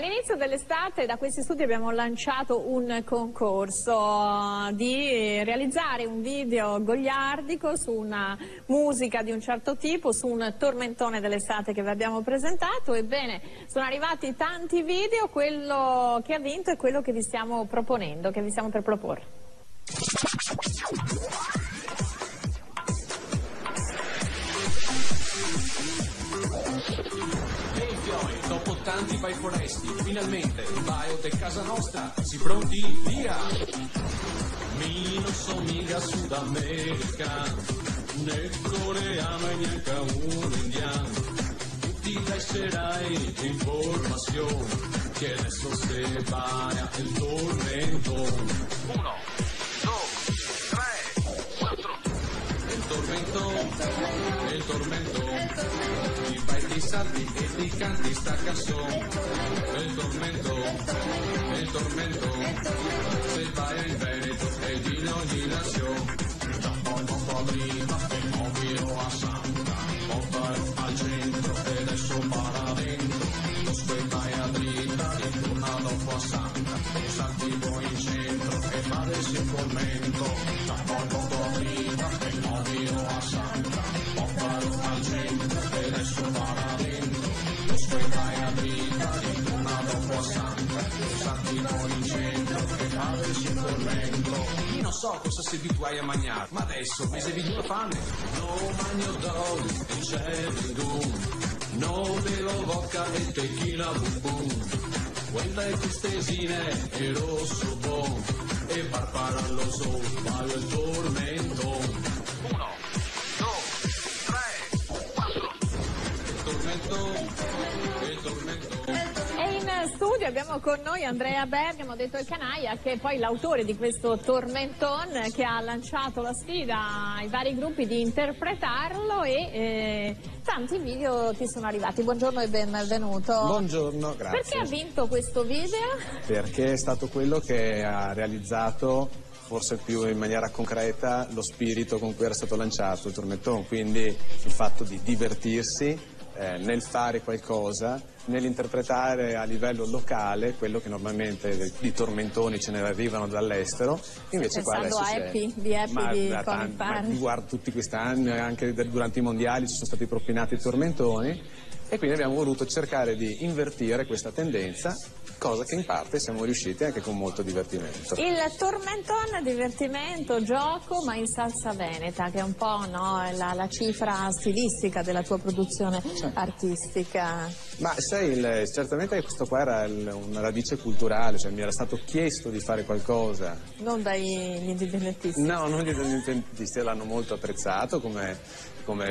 All'inizio dell'estate da questi studi abbiamo lanciato un concorso di realizzare un video goliardico su una musica di un certo tipo, su un tormentone dell'estate che vi abbiamo presentato. Ebbene, sono arrivati tanti video, quello che ha vinto è quello che vi stiamo proponendo, che vi stiamo per proporre. Dopo tanti vai foresti, finalmente il bio di casa nostra, si pronti, via! Mi non somiglia Sud America, né coreano e neanche un indiano, tutti lascerai informazione, che adesso se va il tormento. 1, 2, 3, 4. Il tormento, ti fai ti salti e ti canti sta canzone. Il tormento, se vai in Veneto e di ogni nazione. Da poco prima che muovilo a Santa, portalo al centro e adesso para dentro. Poi vai a dritta e torna dopo a Santa, salti voi in centro e fare il commento. Da poco prima che muovilo a Santa, portalo al centro e adesso para dentro. Poi vai a dritta e torna dopo a Santa, salti voi in centro e fare il commento. Io non so cosa sei tu hai a mangiare, ma adesso mi sei venuto fame. No magno down e c'è il no velo vodka e tequila bum bum, quella è tristesine e rosso bon, e parparalloso va il tormento. 1, 2, 3, 4. Il tormento. E in studio abbiamo con noi Andrea Bergamo, detto il Canaia, che è poi l'autore di questo tormenton, che ha lanciato la sfida ai vari gruppi di interpretarlo e tanti video ti sono arrivati. Buongiorno e benvenuto. Buongiorno, grazie. Perché ha vinto questo video? Perché è stato quello che ha realizzato forse più in maniera concreta lo spirito con cui era stato lanciato il tormentone, quindi il fatto di divertirsi nel fare qualcosa, nell'interpretare a livello locale quello che normalmente di tormentoni ce ne arrivano dall'estero, invece qua adesso di Conny Farage. Guarda, tutti questi anni, anche durante i mondiali ci sono stati propinati i tormentoni e quindi abbiamo voluto cercare di invertire questa tendenza, cosa che in parte siamo riusciti anche con molto divertimento. Il tormentone, divertimento, gioco, ma in salsa veneta, che è un po' la cifra stilistica della tua produzione artistica. Ma sai, certamente questo qua era una radice culturale, cioè mi era stato chiesto di fare qualcosa. Non dagli indipendentisti? No, non gli indipendentisti, l'hanno molto apprezzato come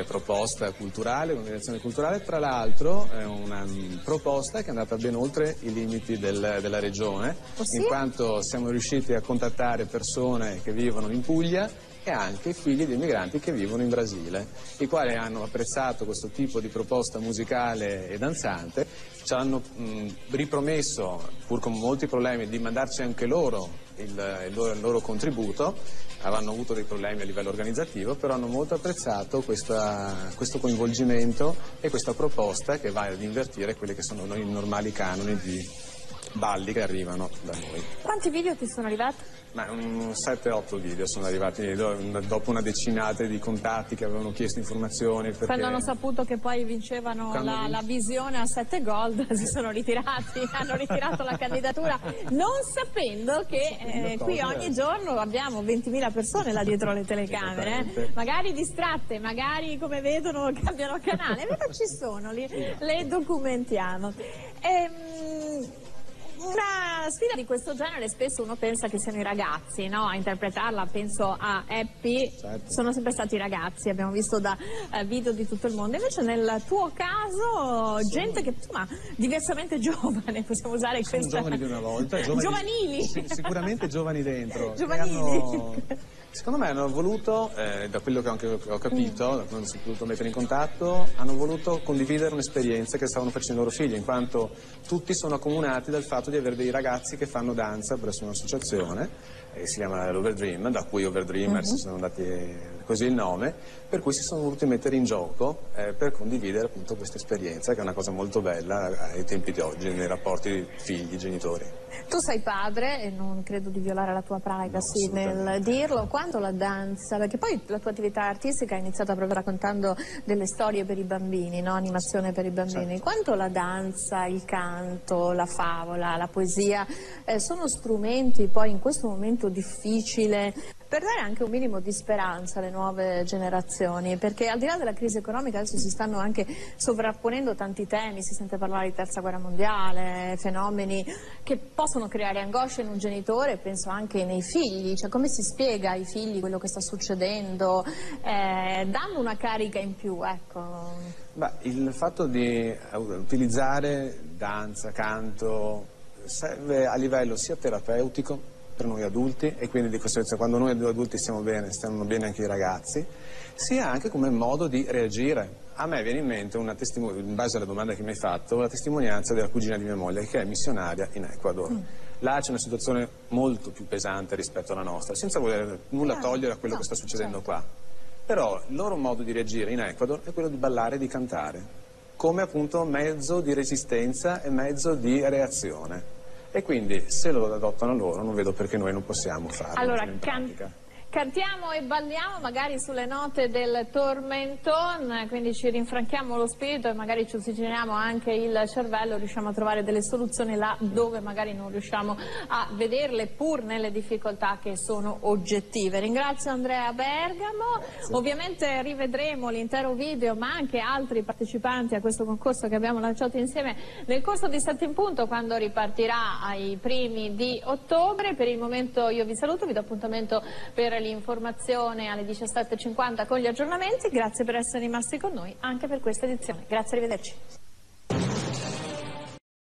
proposta culturale, come direzione culturale. Tra l'altro è una proposta che è andata ben oltre i limiti della regione, in quanto siamo riusciti a contattare persone che vivono in Puglia e anche figli di immigranti che vivono in Brasile, i quali hanno apprezzato questo tipo di proposta musicale e danzante, ci hanno ripromesso, pur con molti problemi, di mandarci anche loro il loro contributo. Avevano avuto dei problemi a livello organizzativo, però hanno molto apprezzato questo coinvolgimento e questa proposta che va ad invertire quelli che sono i normali canoni di balli che arrivano da noi. Quanti video ti sono arrivati? Ma 7-8 video sono arrivati dopo una decina di contatti che avevano chiesto informazioni. Quando hanno saputo che poi vincevano la visione a 7 gold si sono ritirati, hanno ritirato la candidatura, non sapendo che qui ogni giorno abbiamo 20.000 persone là dietro le telecamere, magari distratte, magari come vedono cambiano canale, però ci sono, le documentiamo. Una sfida di questo genere spesso uno pensa che siano i ragazzi, no? A interpretarla, penso a Happy, certo. Sono sempre stati i ragazzi, abbiamo visto da video di tutto il mondo, invece nel tuo caso gente che insomma diversamente giovane, possiamo usare questa... Sono giovani di una volta, giovanili. Sicuramente giovani dentro. Giovanili. Secondo me hanno voluto, da quello che anche ho capito, da quando si è potuto mettere in contatto, hanno voluto condividere un'esperienza che stavano facendo i loro figli, in quanto tutti sono accomunati dal fatto di avere dei ragazzi che fanno danza presso un'associazione, si chiama l'Overdream, da cui Overdreamers sono andati così il nome, per cui si sono voluti mettere in gioco per condividere appunto questa esperienza, che è una cosa molto bella ai tempi di oggi, nei rapporti figli-genitori. Tu sei padre e non credo di violare la tua privacy nel dirlo. Quanto la danza, perché poi la tua attività artistica è iniziata proprio raccontando delle storie per i bambini, no? Animazione per i bambini. Certo. Quanto la danza, il canto, la favola, la poesia sono strumenti poi in questo momento difficile per dare anche un minimo di speranza alle nuove generazioni, perché al di là della crisi economica adesso si stanno anche sovrapponendo tanti temi, si sente parlare di terza guerra mondiale, fenomeni che possono creare angoscia in un genitore, penso anche nei figli, cioè come si spiega ai figli quello che sta succedendo, dando una carica in più, ecco. Beh, il fatto di utilizzare danza, canto, serve a livello sia terapeutico per noi adulti, e quindi di conseguenza quando noi adulti stiamo bene anche i ragazzi, sia anche come modo di reagire. A me viene in mente in base alla domanda che mi hai fatto, la testimonianza della cugina di mia moglie che è missionaria in Ecuador. Là c'è una situazione molto più pesante rispetto alla nostra, senza voler nulla togliere a quello che sta succedendo qua. Però il loro modo di reagire in Ecuador è quello di ballare e di cantare, come appunto mezzo di resistenza e mezzo di reazione. E quindi se lo adottano loro non vedo perché noi non possiamo farlo. Allora, in pratica. cantiamo e balliamo magari sulle note del tormentone, quindi ci rinfranchiamo lo spirito e magari ci ossigeneriamo anche il cervello, riusciamo a trovare delle soluzioni là dove magari non riusciamo a vederle, pur nelle difficoltà che sono oggettive. Ringrazio Andrea Bergamo. Grazie. Ovviamente rivedremo l'intero video ma anche altri partecipanti a questo concorso che abbiamo lanciato insieme nel corso di 7 in punto, quando ripartirà ai primi di ottobre. Per il momento io vi saluto, vi do appuntamento per l'informazione alle 17:50 con gli aggiornamenti. Grazie per essere rimasti con noi anche per questa edizione. Grazie, arrivederci.